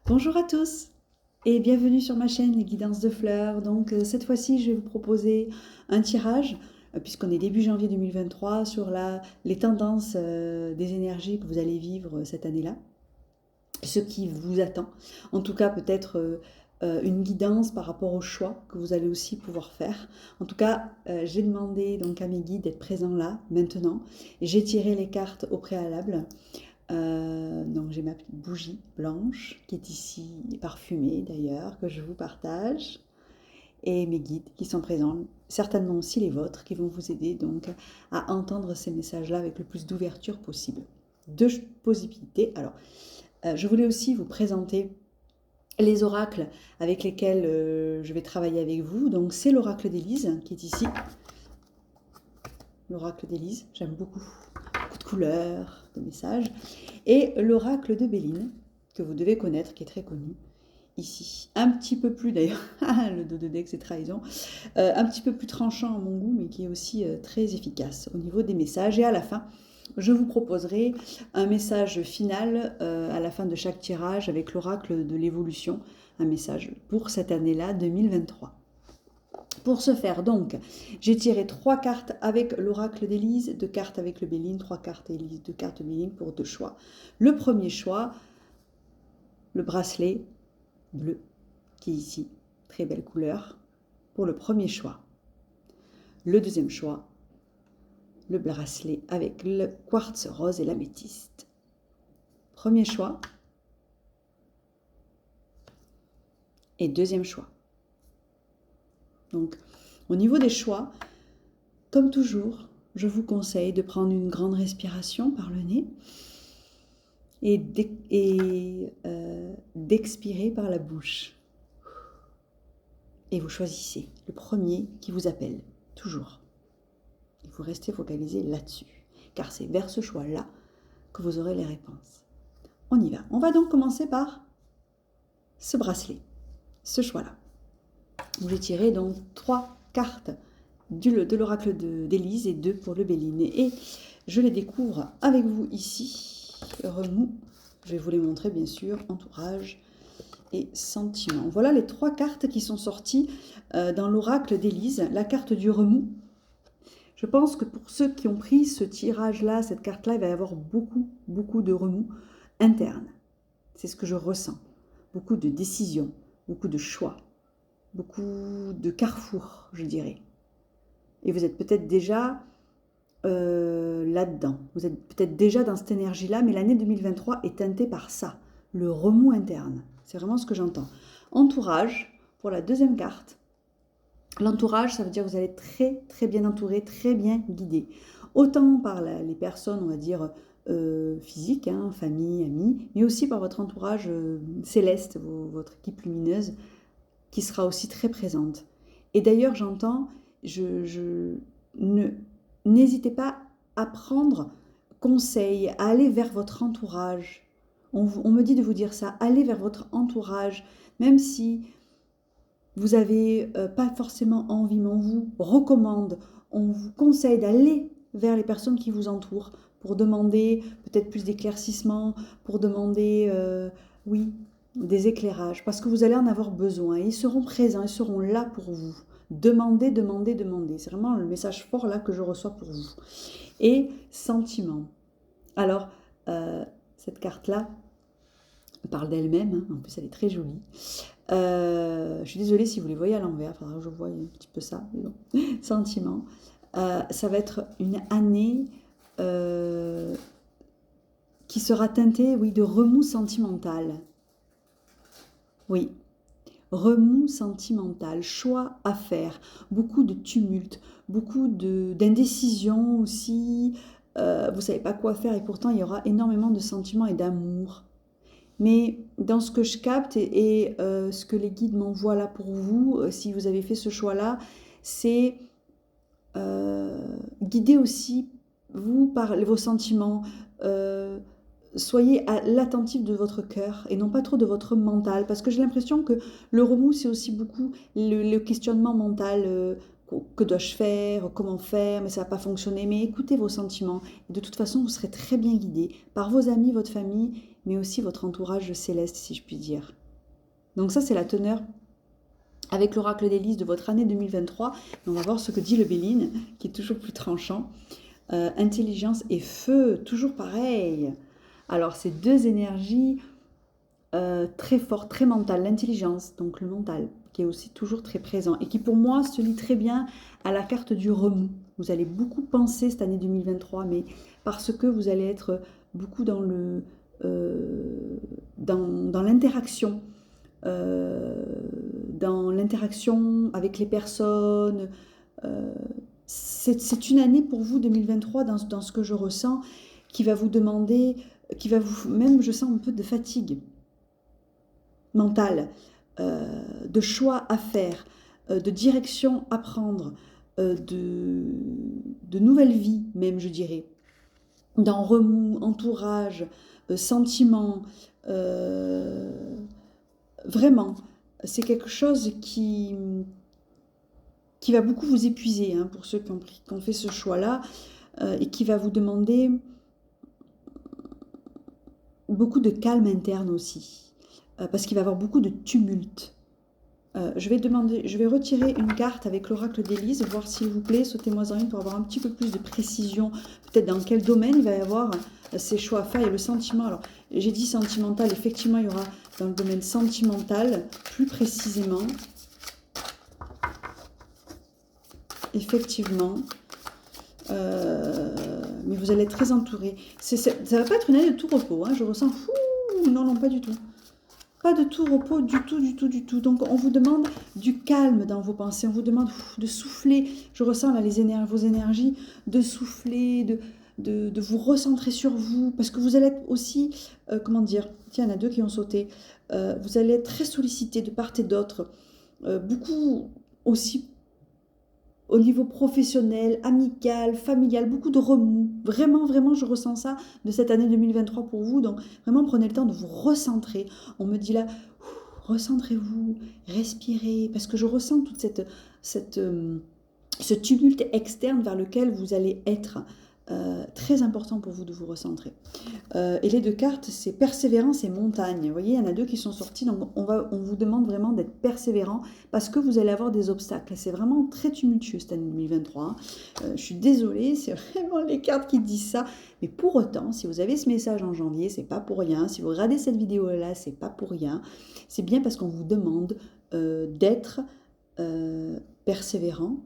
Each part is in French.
Bonjour à tous et bienvenue sur ma chaîne Les Guidances de Fleurs. Donc cette fois-ci, je vais vous proposer un tirage, puisqu'on est début janvier 2023, sur les tendances des énergies que vous allez vivre cette année-là, ce qui vous attend. En tout cas, peut-être une guidance par rapport aux choix que vous allez aussi pouvoir faire. En tout cas, j'ai demandé donc à mes guides d'être présents là, maintenant. J'ai tiré les cartes au préalable. Donc j'ai ma petite bougie blanche qui est ici parfumée d'ailleurs, que je vous partage, et mes guides qui sont présents, certainement aussi les vôtres, qui vont vous aider donc à entendre ces messages-là avec le plus d'ouverture possible. Deux possibilités. Alors, je voulais aussi vous présenter les oracles avec lesquels je vais travailler avec vous. Donc c'est l'oracle d'Élise qui est ici. L'oracle d'Élise, j'aime beaucoup. Beaucoup de couleurs, de messages. Et l'oracle de Béline, que vous devez connaître, qui est très connu, ici. Un petit peu plus d'ailleurs, le dos de deck c'est trahison, un petit peu plus tranchant à mon goût, mais qui est aussi très efficace au niveau des messages. Et à la fin, je vous proposerai un message final à la fin de chaque tirage avec l'oracle de l'évolution, un message pour cette année-là 2023. Pour ce faire, donc, j'ai tiré 3 cartes avec l'oracle d'Élise, 2 cartes avec le Béline, 3 cartes Élise, 2 cartes Béline pour 2 choix. Le premier choix, le bracelet bleu, qui est ici, très belle couleur, pour le premier choix. Le deuxième choix, le bracelet avec le quartz rose et l'améthyste. Premier choix. Et deuxième choix. Donc, au niveau des choix, comme toujours, je vous conseille de prendre une grande respiration par le nez et d'expirer par la bouche. Et vous choisissez le premier qui vous appelle, toujours. Il faut rester focalisé là-dessus, car c'est vers ce choix-là que vous aurez les réponses. On y va. On va donc commencer par ce bracelet, ce choix-là. J'ai tiré donc 3 cartes de l'oracle d'Élise et 2 pour le Béline. Et je les découvre avec vous ici. Remous, je vais vous les montrer bien sûr, entourage et sentiment. Voilà les 3 cartes qui sont sorties dans l'oracle d'Élise. La carte du remous. Je pense que pour ceux qui ont pris ce tirage-là, cette carte-là, il va y avoir beaucoup de remous internes. C'est ce que je ressens. Beaucoup de décisions, beaucoup de choix, beaucoup de carrefours, je dirais. Et vous êtes peut-être déjà là-dedans. Vous êtes peut-être déjà dans cette énergie-là, mais l'année 2023 est teintée par ça, le remous interne. C'est vraiment ce que j'entends. Entourage, pour la deuxième carte. L'entourage, ça veut dire que vous allez être très bien entouré, très bien guidé. Autant par les personnes, on va dire, physiques, hein, famille, amis, mais aussi par votre entourage céleste, votre équipe lumineuse, qui sera aussi très présente. Et d'ailleurs, j'entends, n'hésitez pas à prendre conseil, à aller vers votre entourage. On me dit de vous dire ça, allez vers votre entourage, même si vous n'avez pas forcément envie, mais on vous recommande, on vous conseille d'aller vers les personnes qui vous entourent pour demander peut-être plus d'éclaircissement, pour demander, oui, des éclairages, parce que vous allez en avoir besoin. Ils seront présents, ils seront là pour vous. Demandez, demandez, demandez. C'est vraiment le message fort là que je reçois pour vous. Et sentiment. Alors, cette carte-là parle d'elle-même, hein. En plus elle est très jolie. Je suis désolée si vous les voyez à l'envers, il faudra que je voie un petit peu ça. Mais bon. Sentiment. Ça va être une année qui sera teintée, oui, de remous sentimental. Oui, remous sentimental, choix à faire, beaucoup de tumulte, beaucoup d'indécision aussi. Vous ne savez pas quoi faire et pourtant il y aura énormément de sentiments et d'amour. Mais dans ce que je capte et ce que les guides m'envoient là pour vous, si vous avez fait ce choix-là, c'est guider aussi vous par vos sentiments. Soyez à l'attentif de votre cœur et non pas trop de votre mental. Parce que j'ai l'impression que le remous, c'est aussi beaucoup le questionnement mental. Que dois-je faire? Comment faire? Mais ça va pas fonctionner. Mais écoutez vos sentiments. Et de toute façon, vous serez très bien guidé par vos amis, votre famille mais aussi votre entourage céleste, si je puis dire. Donc ça, c'est la teneur avec l'oracle d'Élise de votre année 2023. On va voir ce que dit le Béline, qui est toujours plus tranchant. Intelligence et feu, toujours pareil. Alors, c'est deux énergies très fortes, très mentales. L'intelligence, donc le mental, qui est aussi toujours très présent et qui, pour moi, se lie très bien à la carte du remous. Vous allez beaucoup penser cette année 2023, mais parce que vous allez être beaucoup dans l'interaction. Dans l'interaction avec les personnes. C'est une année pour vous, 2023, dans ce que je ressens, qui va vous demander, même je sens un peu de fatigue mentale, de choix à faire, de direction à prendre, de nouvelle vie même, je dirais, dans remous, entourage, sentiments, vraiment, c'est quelque chose qui va beaucoup vous épuiser, hein, pour ceux qui ont fait ce choix-là, et qui va vous demander beaucoup de calme interne aussi, parce qu'il va y avoir beaucoup de tumulte. Je vais retirer une carte avec l'oracle d'Élise, voir s'il vous plaît, sautez-moi en une pour avoir un petit peu plus de précision, peut-être dans quel domaine il va y avoir ces choix à faire. Il y a le sentiment, alors j'ai dit sentimental, effectivement il y aura dans le domaine sentimental, plus précisément, effectivement, mais vous allez être très entouré. Ça ne va pas être une année de tout repos, hein, je ressens, non, pas du tout. Pas de tout repos du tout. Donc, on vous demande du calme dans vos pensées. On vous demande de souffler. Je ressens là vos énergies, de souffler, de vous recentrer sur vous. Parce que vous allez être aussi, comment dire, tiens, il y en a deux qui ont sauté. Vous allez être très sollicité de part et d'autre. Beaucoup aussi au niveau professionnel, amical, familial, beaucoup de remous. Vraiment, vraiment, je ressens ça de cette année 2023 pour vous. Donc, vraiment, prenez le temps de vous recentrer. On me dit là, recentrez-vous, respirez, parce que je ressens toute ce tumulte externe vers lequel vous allez être. Très important pour vous de vous recentrer. Et les deux cartes, c'est persévérance et montagne. Vous voyez, il y en a deux qui sont sortis, donc on vous demande vraiment d'être persévérant parce que vous allez avoir des obstacles. C'est vraiment très tumultueux cette année 2023. Je suis désolée, c'est vraiment les cartes qui disent ça. Mais pour autant, si vous avez ce message en janvier, c'est pas pour rien. Si vous regardez cette vidéo-là, c'est pas pour rien. C'est bien parce qu'on vous demande d'être persévérant,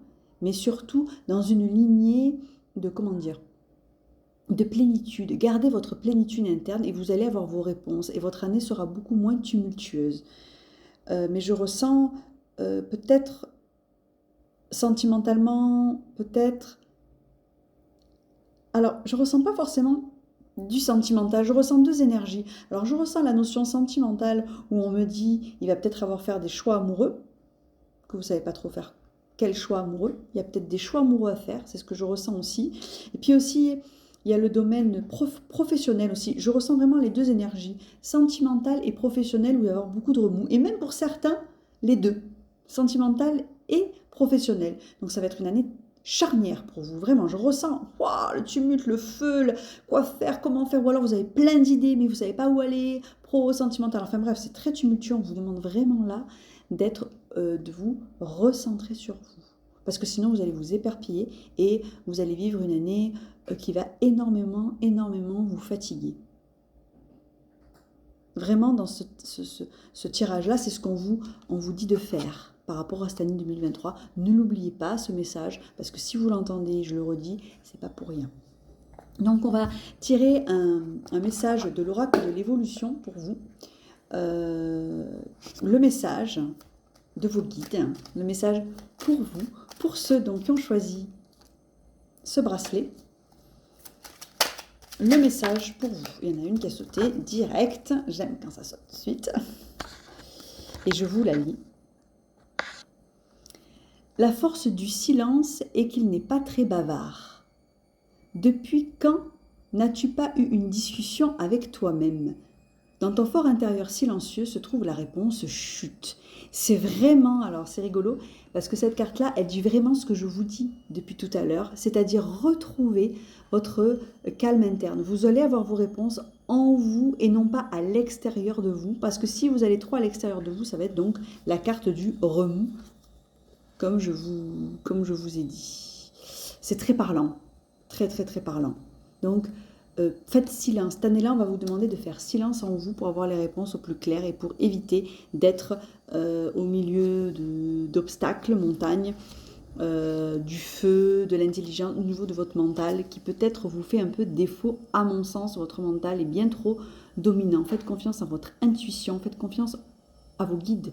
mais surtout dans une lignée de, comment dire, de plénitude. Gardez votre plénitude interne et vous allez avoir vos réponses et votre année sera beaucoup moins tumultueuse. Mais je ressens peut-être sentimentalement, peut-être... Alors, je ressens pas forcément du sentimental, je ressens deux énergies. Alors, je ressens la notion sentimentale où on me dit il va peut-être avoir à faire des choix amoureux, que vous savez pas trop faire. Quel choix amoureux? Il y a peut-être des choix amoureux à faire, c'est ce que je ressens aussi. Et puis aussi, il y a le domaine professionnel aussi. Je ressens vraiment les deux énergies, sentimentale et professionnelle, où il va y avoir beaucoup de remous. Et même pour certains, les deux, sentimental et professionnel. Donc ça va être une année charnière pour vous, vraiment. Je ressens le tumulte, le feu, quoi faire, comment faire. Ou alors vous avez plein d'idées, mais vous ne savez pas où aller, pro, sentimental. Enfin bref, c'est très tumultueux. On vous demande vraiment là de vous recentrer sur vous. Parce que sinon, vous allez vous éparpiller et vous allez vivre une année qui va énormément vous fatiguer. Vraiment, dans ce tirage-là, c'est ce qu'on vous dit de faire par rapport à cette année 2023. Ne l'oubliez pas, ce message, parce que si vous l'entendez, je le redis, c'est pas pour rien. Donc, on va tirer un message de l'oracle de l'évolution pour vous. Le message de vos guides, le message pour vous, pour ceux donc qui ont choisi ce bracelet. Le message pour vous. Il y en a une qui a sauté direct. J'aime quand ça saute de suite. Et je vous la lis. La force du silence est qu'il n'est pas très bavard. Depuis quand n'as-tu pas eu une discussion avec toi-même? Dans ton fort intérieur silencieux se trouve la réponse chute. C'est vraiment, alors c'est rigolo, parce que cette carte-là, elle dit vraiment ce que je vous dis depuis tout à l'heure, c'est-à-dire retrouver votre calme interne. Vous allez avoir vos réponses en vous et non pas à l'extérieur de vous. Parce que si vous allez trop à l'extérieur de vous, ça va être donc la carte du remous, comme je vous ai dit. C'est très parlant, très très très parlant. Donc, faites silence. Cette année-là, on va vous demander de faire silence en vous pour avoir les réponses au plus claires et pour éviter d'être au milieu d'obstacles, montagnes, du feu, de l'intelligence, au niveau de votre mental, qui peut-être vous fait un peu défaut. À mon sens, votre mental est bien trop dominant. Faites confiance à votre intuition, faites confiance à vos guides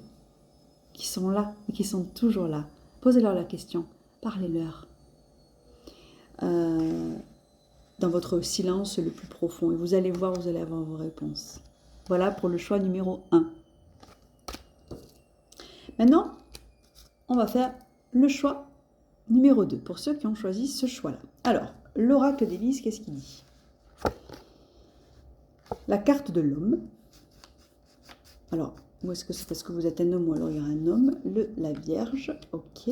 qui sont là et qui sont toujours là. Posez-leur la question, parlez-leur. Dans votre silence le plus profond. Et vous allez voir, vous allez avoir vos réponses. Voilà pour le choix numéro 1. Maintenant, on va faire le choix numéro 2, pour ceux qui ont choisi ce choix-là. Alors, l'oracle d'Élise, qu'est-ce qu'il dit? La carte de l'homme. Alors, où est-ce que c'est parce que vous êtes un homme ou alors il y a un homme? La Vierge, ok.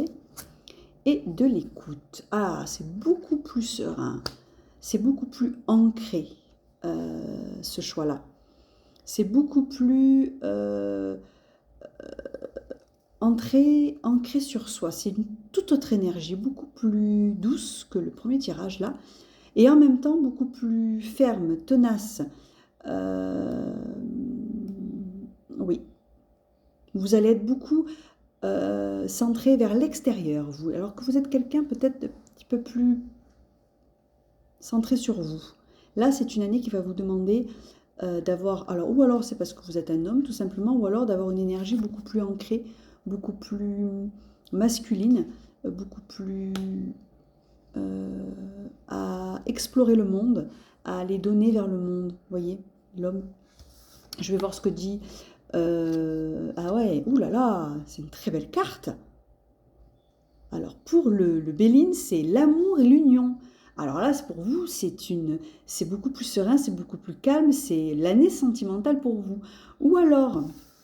Et de l'écoute. Ah, c'est beaucoup plus serein. C'est beaucoup plus ancré, ce choix-là. C'est beaucoup plus ancré sur soi. C'est une toute autre énergie, beaucoup plus douce que le premier tirage là. Et en même temps, beaucoup plus ferme, tenace. Oui. Vous allez être beaucoup centré vers l'extérieur, vous. Alors que vous êtes quelqu'un peut-être un petit peu plus centré sur vous. Là, c'est une année qui va vous demander d'avoir, ou alors c'est parce que vous êtes un homme tout simplement, ou alors d'avoir une énergie beaucoup plus ancrée, beaucoup plus masculine, beaucoup plus à explorer le monde, à aller donner vers le monde, vous voyez, l'homme. Je vais voir ce que dit, ah ouais, oulala, c'est une très belle carte. Alors pour le Béline, c'est l'amour et l'union. Alors là, pour vous, c'est beaucoup plus serein, c'est beaucoup plus calme, c'est l'année sentimentale pour vous. Ou alors,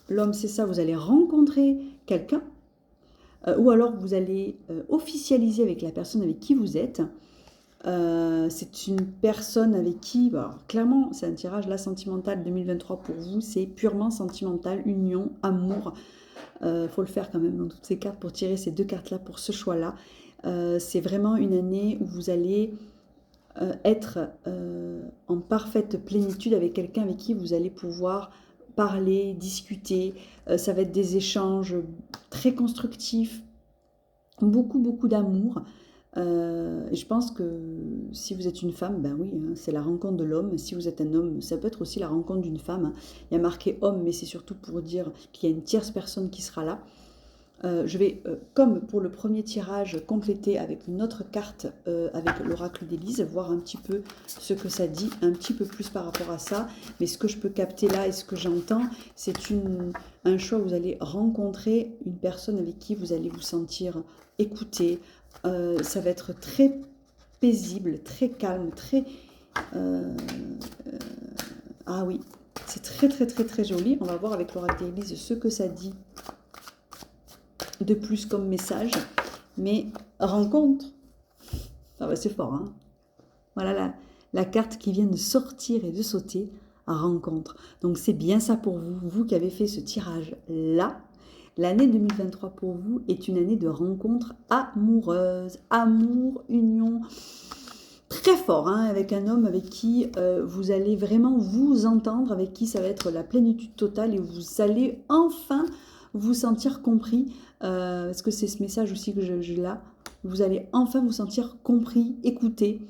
l'homme, c'est ça, vous allez rencontrer quelqu'un, ou alors vous allez officialiser avec la personne avec qui vous êtes. C'est une personne avec qui, alors, clairement, c'est un tirage là sentimental 2023 pour vous, c'est purement sentimental, union, amour. Faut le faire quand même dans toutes ces cartes pour tirer ces deux cartes-là pour ce choix-là. C'est vraiment une année où vous allez être en parfaite plénitude avec quelqu'un avec qui vous allez pouvoir parler, discuter. Ça va être des échanges très constructifs, beaucoup d'amour. Et je pense que si vous êtes une femme, ben oui, hein, c'est la rencontre de l'homme. Si vous êtes un homme, ça peut être aussi la rencontre d'une femme. Hein. Il y a marqué homme, mais c'est surtout pour dire qu'il y a une tierce personne qui sera là. Je vais, comme pour le premier tirage, compléter avec une autre carte, avec l'oracle d'Élise, voir un petit peu ce que ça dit, un petit peu plus par rapport à ça. Mais ce que je peux capter là et ce que j'entends, c'est un choix où vous allez rencontrer une personne avec qui vous allez vous sentir écouté. Ça va être très paisible, très calme, très... ah oui, c'est très joli. On va voir avec l'oracle d'Élise ce que ça dit de plus comme message. Mais rencontre, ah bah c'est fort, hein. Voilà la carte qui vient de sortir et de sauter, à rencontre. Donc c'est bien ça pour vous, vous qui avez fait ce tirage là. L'année 2023 pour vous est une année de rencontre amoureuse, amour, union, très fort, hein, avec un homme avec qui vous allez vraiment vous entendre, avec qui ça va être la plénitude totale et vous allez enfin vous sentir compris, parce que c'est ce message aussi que j'ai là, vous allez enfin vous sentir compris, écouté,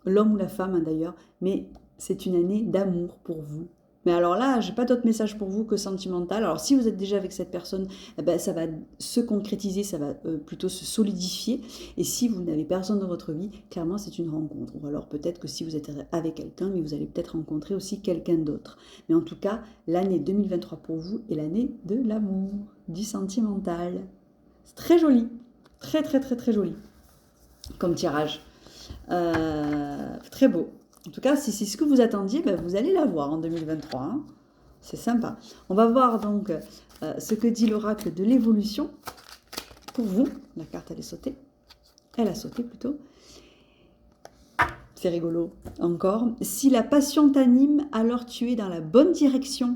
l'homme ou la femme hein, d'ailleurs, mais c'est une année d'amour pour vous. Mais alors là, j'ai pas d'autre message pour vous que sentimental. Alors si vous êtes déjà avec cette personne, eh ben, ça va se concrétiser, ça va plutôt se solidifier. Et si vous n'avez personne dans votre vie, clairement c'est une rencontre. Ou alors peut-être que si vous êtes avec quelqu'un, mais vous allez peut-être rencontrer aussi quelqu'un d'autre. Mais en tout cas, l'année 2023 pour vous est l'année de l'amour, du sentimental. C'est très joli, très joli comme tirage. Très beau. En tout cas, si c'est ce que vous attendiez, ben vous allez l'avoir en 2023. Hein. C'est sympa. On va voir donc ce que dit l'oracle de l'évolution pour vous. La carte, elle est sautée. Elle a sauté plutôt. c'est rigolo. Encore. Si la passion t'anime, alors tu es dans la bonne direction.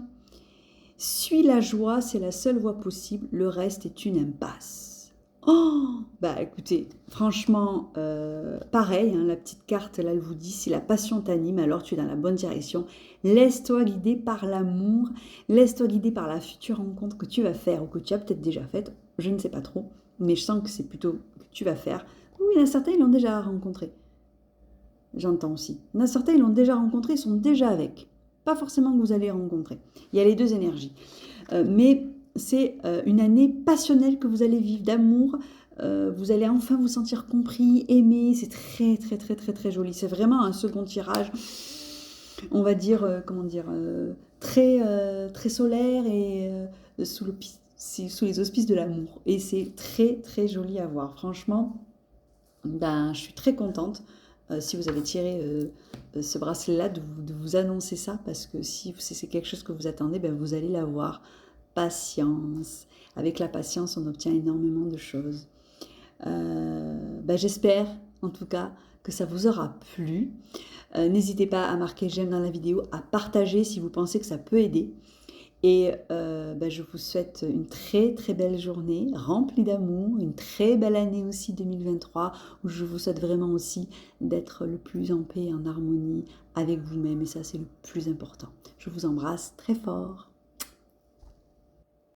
Suis la joie, c'est la seule voie possible. Le reste est une impasse. Oh, bah écoutez, franchement, pareil, hein, la petite carte, là, elle vous dit, si la passion t'anime, alors tu es dans la bonne direction. Laisse-toi guider par l'amour, laisse-toi guider par la future rencontre que tu vas faire ou que tu as peut-être déjà faite, je ne sais pas trop, mais je sens que c'est plutôt que tu vas faire. Oui, il y en a certains, ils l'ont déjà rencontré. J'entends aussi. Il y en a certains, ils l'ont déjà rencontré, ils sont déjà avec. Pas forcément que vous allez rencontrer. Il y a les deux énergies. Mais c'est une année passionnelle que vous allez vivre d'amour. Vous allez enfin vous sentir compris, aimé. C'est très, très, très, très, très joli. C'est vraiment un second tirage, on va dire, comment dire, très, très solaire et sous les auspices de l'amour. Et c'est très, très joli à voir. Franchement, ben, je suis très contente. Si vous avez tiré ce bracelet-là, de vous annoncer ça, parce que si c'est quelque chose que vous attendez, ben, vous allez l'avoir. Patience. Avec la patience, on obtient énormément de choses. Ben, j'espère, en tout cas, que ça vous aura plu. N'hésitez pas à marquer j'aime dans la vidéo, à partager si vous pensez que ça peut aider. Et ben, je vous souhaite une très très belle journée, remplie d'amour, une très belle année aussi 2023, où je vous souhaite vraiment aussi d'être le plus en paix et en harmonie avec vous-même, et ça c'est le plus important. Je vous embrasse très fort.